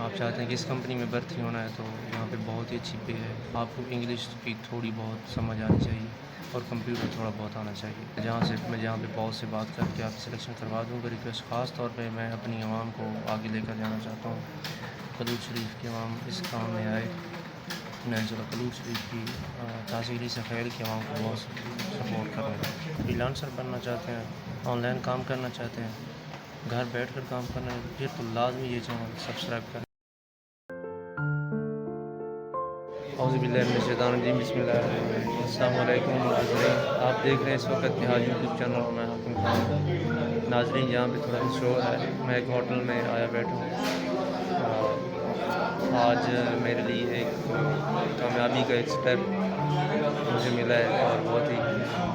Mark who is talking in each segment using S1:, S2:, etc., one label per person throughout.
S1: آپ چاہتے ہیں کہ اس کمپنی میں بھرتی ہونا ہے تو یہاں پہ بہت ہی اچھی پے ہے. آپ کو انگلش کی تھوڑی بہت سمجھ آنی چاہیے اور کمپیوٹر تھوڑا بہت آنا چاہیے. جہاں پہ بہت سے بات کر کے آپ سلیکشن کروا دوں گا. ریکویسٹ خاص طور پہ میں اپنی عوام کو آگے لے کر جانا چاہتا ہوں. کلوچ شریف کی عوام اس کام میں آئے. نینسولہ کلوچ شریف کی تحصیلی سفید کی عوام کو بہت سپورٹ کر رہے ہیں. فری لانسر بننا چاہتے ہیں, آن لائن کام کرنا چاہتے ہیں, گھر بیٹھ کر کام کرنا ہے, پھر تو لازمی یہ چینل سبسکرائب کریں. اعوذ باللہ من الشیطان الرجیم. بسم اللہ الرحمن الرحیم. السلام علیکم ناظرین, آپ دیکھ رہے ہیں اس وقت اتحاد یوٹیوب چینل اور میں حاکم خان. ناظرین, یہاں پہ تھوڑا سا شور ہے. میں ایک ہوٹل میں آیا بیٹھا ہوں. آج میرے لیے ایک کامیابی کا ایک سٹیپ مجھے ملا ہے اور بہت ہی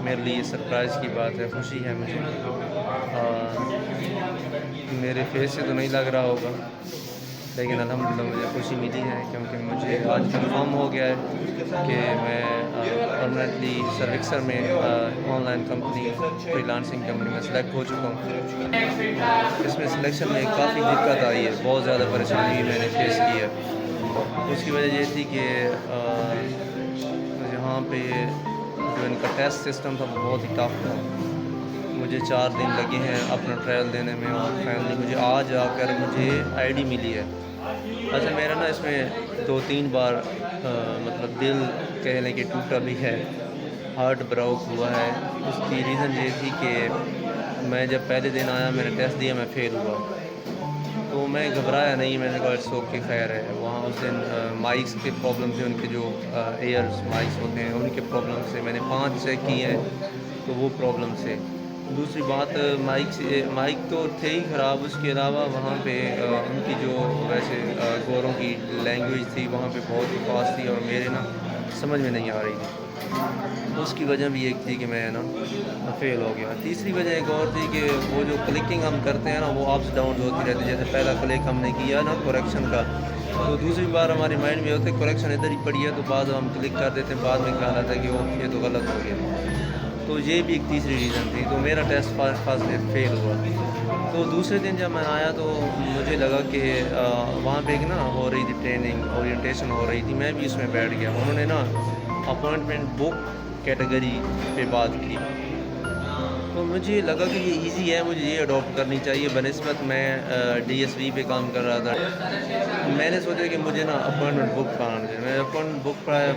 S1: میرے لیے سرپرائز کی بات ہے, خوشی ہے مجھے. میرے فیس سے تو نہیں لگ رہا ہوگا لیکن الحمدللہ مجھے خوشی ملی ہے کیونکہ مجھے آج کنفرم ہو گیا ہے کہ میں پرماننٹلی سروکسر میں on line company free lancing company میں سلیکٹ ہو چکا ہوں. اس میں سلیکشن میں کافی دقت آئی ہے, بہت زیادہ پریشانی بھی میں نے فیس کی ہے. اس کی وجہ یہ تھی کہ یہاں پہ جو ان کا ٹیسٹ سسٹم تھا وہ بہت ہی ٹف تھا. مجھے 4 دن لگے ہیں اپنا ٹرائل دینے میں اور فائنلی مجھے آج آ کر مجھے آئی ڈی ملی ہے. اچھا, میرا نا اس میں 2-3 بار مطلب دل کہہ لیں کہ ٹوٹا بھی ہے, ہارٹ بروک ہوا ہے. اس کی ریزن یہ تھی کہ میں جب پہلے دن آیا میں نے ٹیسٹ دیا, میں فیل ہوا. تو میں گھبرایا نہیں, میں نے کہا اٹس اوکے, خیر ہے. وہاں اس دن مائکس کے پرابلم تھے, ان کے جو ایئرس مائکس ہوتے ہیں ان کے پرابلم سے میں نے 5 چیک کیے ہیں تو وہ پرابلم سے. دوسری بات, مائک تو تھے ہی خراب, اس کے علاوہ وہاں پہ ان کی جو ویسے گوروں کی لینگویج تھی وہاں پہ بہت ہی فاسٹ تھی اور میرے نا سمجھ میں نہیں آ رہی تھی. اس کی وجہ بھی ایک تھی کہ میں نا فیل ہو گیا. تیسری وجہ ایک اور تھی کہ وہ جو کلکنگ ہم کرتے ہیں نا وہ اپس ڈاؤنز ہوتی رہتی ہے. جیسے پہلا کلک ہم نے کیا نا کریکشن کا, تو دوسری بار ہماری مائنڈ میں ہوتے کریکشن ادھر ہی پڑی ہے تو بعد ہم کلک کر دیتے ہیں, بعد میں خیال آتا ہے کہ وہ یہ تو غلط ہو گیا. تو یہ بھی ایک تیسری ریزن تھی. تو میرا ٹیسٹ فرسٹ ڈے فیل ہوا. تو دوسرے دن جب میں آیا تو مجھے لگا کہ وہاں پہ ایک نا ہو رہی تھی ٹریننگ, اورینٹیشن ہو رہی تھی, میں بھی اس میں بیٹھ گیا. انہوں نے نا اپوائنٹمنٹ بک کیٹیگری پہ بات کی تو مجھے لگا کہ یہ ایزی ہے, مجھے یہ اڈاپٹ کرنی چاہیے بنسبت میں ڈی ایس وی پہ کام کر رہا تھا. میں نے سوچا کہ مجھے نا اپوائنٹمنٹ بک کرانا چاہیے. میں اپوائنٹمنٹ بک کرایا,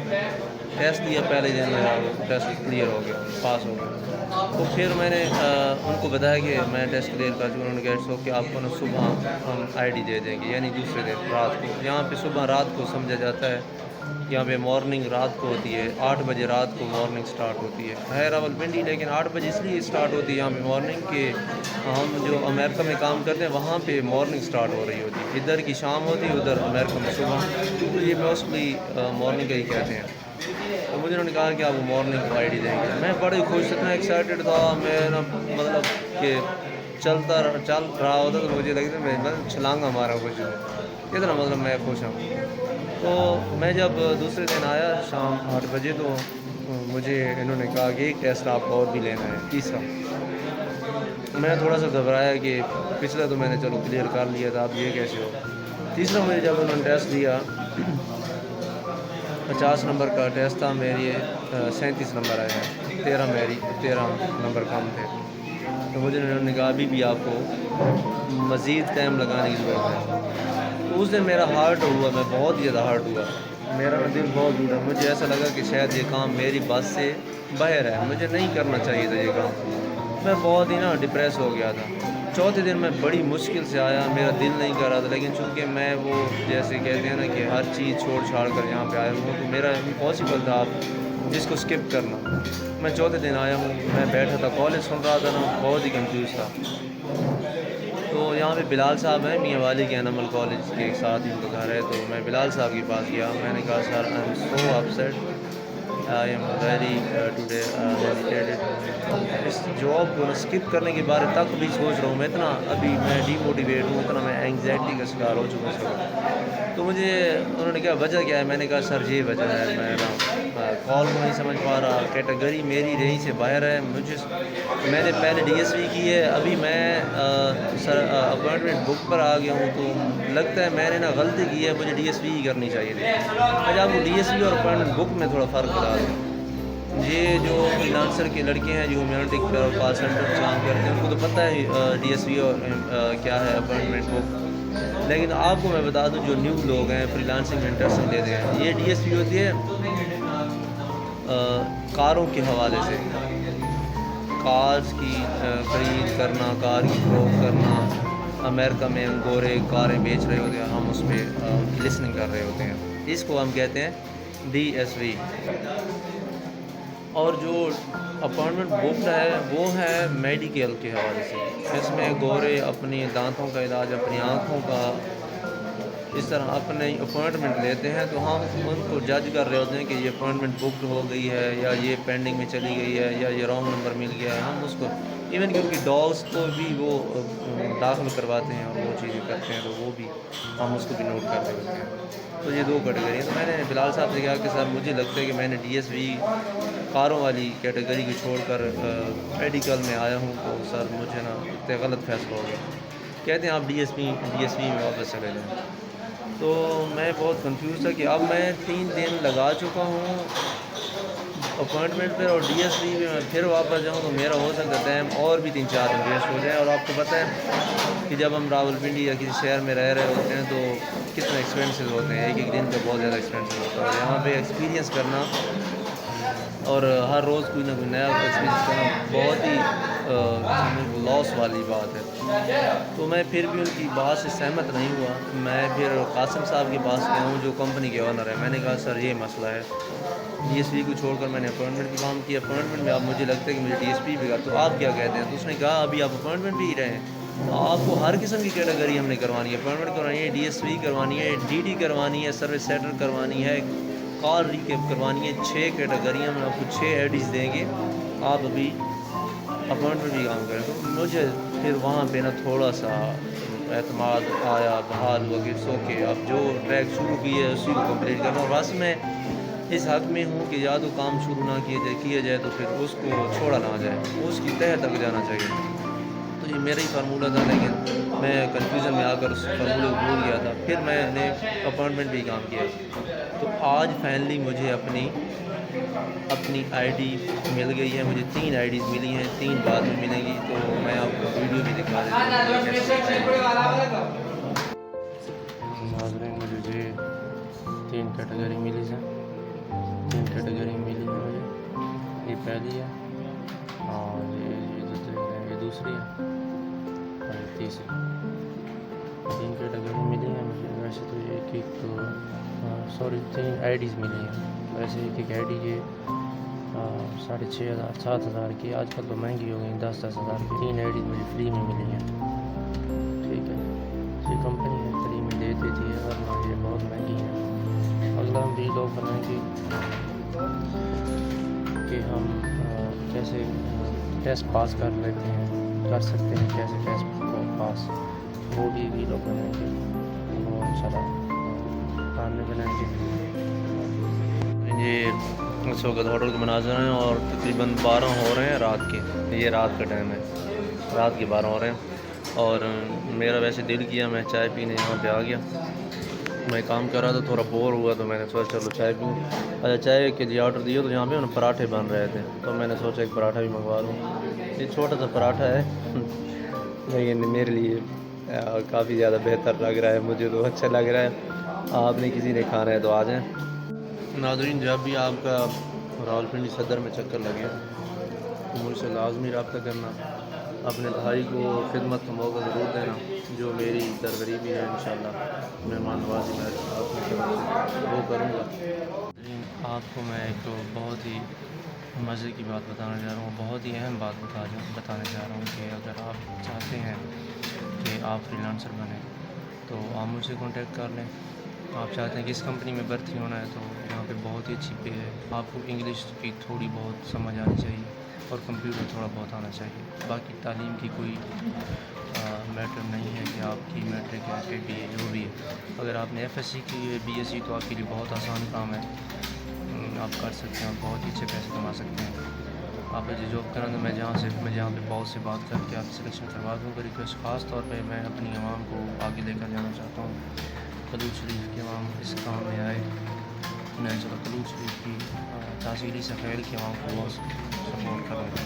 S1: ٹیسٹ دیا, پہلے دن میرا ٹیسٹ کلیئر ہو گیا, پاس ہو گیا. تو پھر میں نے ان کو بتایا کہ میں ٹیسٹ کلیئر کر چکا. انہوں نے کہا کہ آپ کو نا صبح ہم آئی ڈی دے دیں گے, یعنی دوسرے دن رات کو. یہاں پہ صبح رات کو سمجھا جاتا ہے, یہاں پہ مارننگ رات کو ہوتی ہے, 8 بجے رات کو مارننگ سٹارٹ ہوتی ہے. ہے راولپنڈی لیکن 8 بجے اس لیے سٹارٹ ہوتی ہے یہاں پہ مارننگ کہ ہم جو امریکہ میں کام کرتے ہیں وہاں پہ مارننگ سٹارٹ ہو رہی ہوتی ہے. ادھر کی شام ہوتی ہے, ادھر امریکہ میں صبح. تو یہ موسٹلی مارننگ کا ہی کہتے ہیں. تو مجھے انہوں نے کہا کہ آپ وہ مارننگ کو آئی ڈی دیں گے. میں بڑے خوش, اتنا ایکسائٹیڈ تھا میں نا, مطلب کہ چل رہا ہوتا تو مجھے لگتا میں چھلانگا مارا خوش ہوں, اتنا مطلب میں خوش ہوں. تو میں جب دوسرے دن آیا شام 8 بجے تو مجھے انہوں نے کہا کہ ایک ٹیسٹ آپ کو اور بھی لینا ہے, تیسرا. میں تھوڑا سا گھبرایا کہ پچھلا تو میں نے چلو کلیئر کر لیا تھا, اب یہ کیسے ہو. تیسرا مجھے جب انہوں نے ٹیسٹ دیا 50 نمبر کا ٹیسٹ تھا, میری 37 نمبر آیا ہے, 13 نمبر کم تھے. تو مجھے انہوں نے کہا ابھی بھی آپ کو مزید ٹائم لگانے کی ضرورت ہے. تو اس دن میرا ہارٹ ہوا, میں بہت زیادہ ہارٹ ہوا, میرا دل بہت ٹوٹا. مجھے ایسا لگا کہ شاید یہ کام میری بس سے باہر ہے, مجھے نہیں کرنا چاہیے تھا یہ کام. میں بہت ہی نا ڈپریس ہو گیا تھا. چوتھے دن میں بڑی مشکل سے آیا, میرا دل نہیں کر رہا تھا, لیکن چونکہ میں وہ جیسے کہتے ہیں نا کہ ہر چیز چھوڑ چھاڑ کر یہاں پہ آیا ہوں, تو میرا امپاسبل تھا آپ جس کو اسکپ کرنا. میں چوتھے دن آیا ہوں, میں بیٹھا تھا, کالج سن رہا تھا نا, بہت ہی کنفیوز تھا. تو یہاں پہ بلال صاحب ہیں, میاں والی کے انمل کالج کے ساتھ ہی ان کا گھر ہے. تو میں بلال صاحب کے پاس گیا, میں نے کہا sir I am so upset, I am very today hesitated. اس جاب کو اسکپ کرنے کے بارے تک بھی سوچ رہا ہوں. میں اتنا ابھی میں ڈی موٹیویٹ ہوں, اتنا میں اینگزائٹی کا شکار ہو چکا ہوں. تو مجھے انہوں نے کہا وجہ کیا ہے, میں نے کہا سر یہ وجہ ہے, میں نا کال کو نہیں سمجھ پا رہا، کیٹیگری میری رہی سے باہر ہے. میں نے پہلے ڈی ایس وی کی ہے، ابھی میں اپوائنٹمنٹ بک پر آ گیا ہوں. تو لگتا ہے میں نے نا غلطی کی ہے، مجھے ڈی ایس وی ہی کرنی چاہیے تھی. آج آپ کو ڈی ایس وی اور اپوائنٹمنٹ بک میں تھوڑا فرق بتا دیں. یہ جو فری لانسر کے لڑکے ہیں جو ہیومینٹک کال سینٹر میں کام کرتے ہیں، ان کو تو پتہ ہے ڈی ایس وی اور کیا ہے اپوائنٹمنٹ بک. لیکن آپ کو میں بتا دوں جو نیو لوگ ہیں فری لانسنگ میں انٹرسٹ لیتے ہیں، یہ ڈی ایس وی ہوتی ہے کاروں کے حوالے سے. کارز کی خرید کرنا، کار کی فروخت کرنا. امریکہ میں ہم گورے کاریں بیچ رہے ہوتے ہیں، ہم اس پہ ان کی لسننگ کر رہے ہوتے ہیں. اس کو ہم کہتے ہیں ڈی ایس وی. اور جو اپوائنٹمنٹ بک ہے وہ ہے میڈیکل کے حوالے سے. اس میں گورے اپنی دانتوں کا علاج، اپنی آنکھوں کا، اس طرح اپنے اپوائنٹمنٹ لیتے ہیں. تو ہم ان کو جج کر رہے ہوتے ہیں کہ یہ اپوائنٹمنٹ بکڈ ہو گئی ہے یا یہ پینڈنگ میں چلی گئی ہے یا یہ رانگ نمبر مل گیا ہے. ہم اس کو ایون کہ ان کی ڈاگس کو بھی وہ داخل کرواتے ہیں اور وہ چیزیں کرتے ہیں، تو وہ بھی ہم اس کو بھی نوٹ کر رہے ہوتے ہیں. تو یہ 2 کیٹیگری ہیں. تو میں نے بلال صاحب سے کہا کہ سر مجھے لگتا ہے کہ میں نے ڈی ایس وی کاروں والی کیٹیگری کو چھوڑ کر میڈیکل میں آیا ہوں، تو سر مجھے نا اتنے غلط فیصلہ ہو گیا. کہتے ہیں آپ ڈی ایس وی میں واپس چلے جائیں. تو میں بہت کنفیوز تھا کہ اب میں 3 دن لگا چکا ہوں اپوائنٹمنٹ پہ، اور ڈی ایس وی میں میں پھر واپس جاؤں تو میرا ہو سکتا ہے ٹائم اور بھی 3-4 دن ویسٹ ہو جائے. اور آپ کو پتہ ہے کہ جب ہم راولپنڈی یا کسی شہر میں رہ رہے ہوتے ہیں تو کتنے ایکسپینسز ہوتے ہیں، ایک دن کا بہت زیادہ ایکسپینسز ہوتا ہے. اور یہاں پہ ایکسپیرینس کرنا اور ہر روز کوئی نہ کوئی نیا ایکسپیرینس کرنا بہت ہی لاس والی بات ہے. تو میں پھر بھی ان کی بات سے سہمت نہیں ہوا. میں پھر قاسم صاحب کے پاس گیا ہوں جو کمپنی کے آنر ہے. میں نے کہا سر یہ مسئلہ ہے، ڈی ایس پی کو چھوڑ کر میں نے اپوائنٹمنٹ پہ کام کیا. اپوائنٹمنٹ میں اب مجھے لگتا ہے کہ مجھے ڈی ایس پی بھی گا. تو آپ کیا کہتے ہیں؟ تو اس نے کہا ابھی آپ اپوائنٹمنٹ بھی ہی رہے ہیں، آپ کو ہر قسم کی کیٹیگری ہم نے کروانی ہے. اپوائنٹمنٹ کروانی ہے، ڈی ایس پی کروانی ہے، ڈی ڈی کروانی ہے، سروس سیٹر کروانی ہے، کار ریکیپ کروانی ہے. 6 کیٹیگریاں ہم آپ کو 6 ایڈیز دیں گے. آپ ابھی اپوائنٹمنٹ بھی کام کریں. تو مجھے پھر وہاں پہ نا تھوڑا سا اعتماد آیا، بحال ہوا کہ اوکے اب جو ٹریک شروع کی ہے اسی کو کمپلیٹ کرنا. اور بس میں اس حق میں ہوں کہ یا تو کام شروع نہ کیا جائے تو پھر اس کو چھوڑا نہ جائے، اس کی تہہ تک جانا چاہیے. تو یہ میرا ہی فارمولہ تھا، لیکن میں کنفیوژن میں آ کر اس فارمولے کو بھول گیا تھا. پھر میں نے اپوائنٹمنٹ بھی کام کیا. تو آج فائنلی مجھے اپنی آئی ڈی مل گئی ہے. مجھے 3 آئی ڈیز ملی ہیں، 3 بعد میں ملیں گی. تو میں آپ کو ویڈیو بھی دکھا دیتا ہوں. ناظرین مجھے 3 کیٹیگری ملی ہے، 3 کیٹیگری ملی ہے مجھے. یہ پہلی ہے اور یہ دوسری ہے اور یہ تیسری. 3 کیٹیگری ملی ہیں مجھے. ویسے تو یہ تو 3 آئی ڈیز ملی ہیں. ویسے ایک آئی ڈی یہ 6,500 7,000 کی، آج کل تو مہنگی ہو گئی 10,000 کی. 3 آئی ڈیز مجھے فری میں ملی ہیں. ٹھیک ہے، یہ کمپنی ہے فری میں دے دیتی ہے، ورنہ یہ بہت مہنگی ہے. اگلا ہم بھی لوگ بنائیں گے کہ ہم کیسے ٹیسٹ پاس کر سکتے ہیں، کیسے ٹیسٹ پاس، وہ بھی لوگ بنائیں گے. وہ انشاءاللہ بعد میں بنائیں گے. یہ اس وقت ہوٹل کے مناظر ہیں اور تقریباً 12 ہو رہے ہیں رات کے. یہ رات کا ٹائم ہے، رات کے 12 ہو رہے ہیں. اور میرا ویسے دل کیا میں چائے پینے یہاں پہ آ گیا. میں کام کر رہا تھا، تھوڑا بور ہوا تو میں نے سوچا چلو چائے پیوں. اچھا چائے کے لیے آرڈر دیا تو یہاں پہ پراٹھے بن رہے تھے، تو میں نے سوچا ایک پراٹھا بھی منگوا لوں. یہ چھوٹا سا پراٹھا ہے لیکن میرے لیے کافی زیادہ بہتر لگ رہا ہے. مجھے تو اچھا لگ رہا ہے. آپ نے کسی نے کھانا ہے تو آ جائیں. ناظرین جب بھی آپ کا راولپنڈی صدر میں چکر لگے تو مجھ سے لازمی رابطہ کرنا. اپنے بھائی کو خدمت کا موقع ضرور دینا. جو میری درغریبی ہے انشاءاللہ مہمان نوازی میں اپنی طرف سے وہ کروں گا. آپ کو میں ایک بہت ہی مزے کی بات بتانا چاہ رہا ہوں، بہت ہی اہم بات بتانے جا رہا ہوں کہ اگر آپ چاہتے ہیں کہ آپ فری لانسر بنیں تو آپ مجھ سے کانٹیکٹ کر لیں. آپ چاہتے ہیں کہ اس کمپنی میں بھرتی ہونا ہے تو یہاں پہ بہت ہی اچھی پے ہے. آپ کو انگلش کی تھوڑی بہت سمجھ آنی چاہیے اور کمپیوٹر تھوڑا بہت آنا چاہیے. باقی تعلیم کی کوئی میٹر نہیں ہے کہ آپ کی میٹرک ہے کہ بی اے جو بھی ہے. اگر آپ نے ایف ایس سی کی ہے، بی ایس سی، تو آپ کے لیے بہت آسان کام ہے. آپ کر سکتے ہیں اور بہت ہی اچھے پیسے کما سکتے ہیں. آپ جو جاب کریں تو میں جہاں پہ باس سے بات کر کے آپ سلیکشن کروا دوں گا. ریکویسٹ خاص طور پہ میں اپنی عوام کو آگے لے کر جانا چاہتا ہوں. قلوج شریف کی عوام اس کام میں آئے. میں چلو قلوج شریف کی تحصیلی سفید کی عوام کو بہت سپورٹ کروں گا.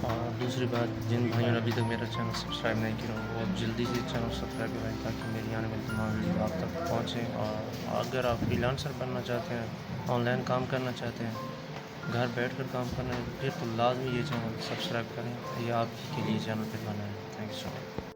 S1: اور دوسری بات، جن بھائیوں نے ابھی تک میرا چینل سبسکرائب نہیں کیا وہ جلدی سے چینل سبسکرائب کریں تاکہ میری آنے والی تمام ویڈیو آپ تک پہنچیں. اور اگر آپ فری لانسر بننا چاہتے ہیں، آن لائن کام کرنا چاہتے ہیں، گھر بیٹھ کر کام کرنا ہے، پھر تو لازمی یہ چینل سبسکرائب کریں. یہ آپ کے لیے چینل پہ بنا ہے. Thank you so much.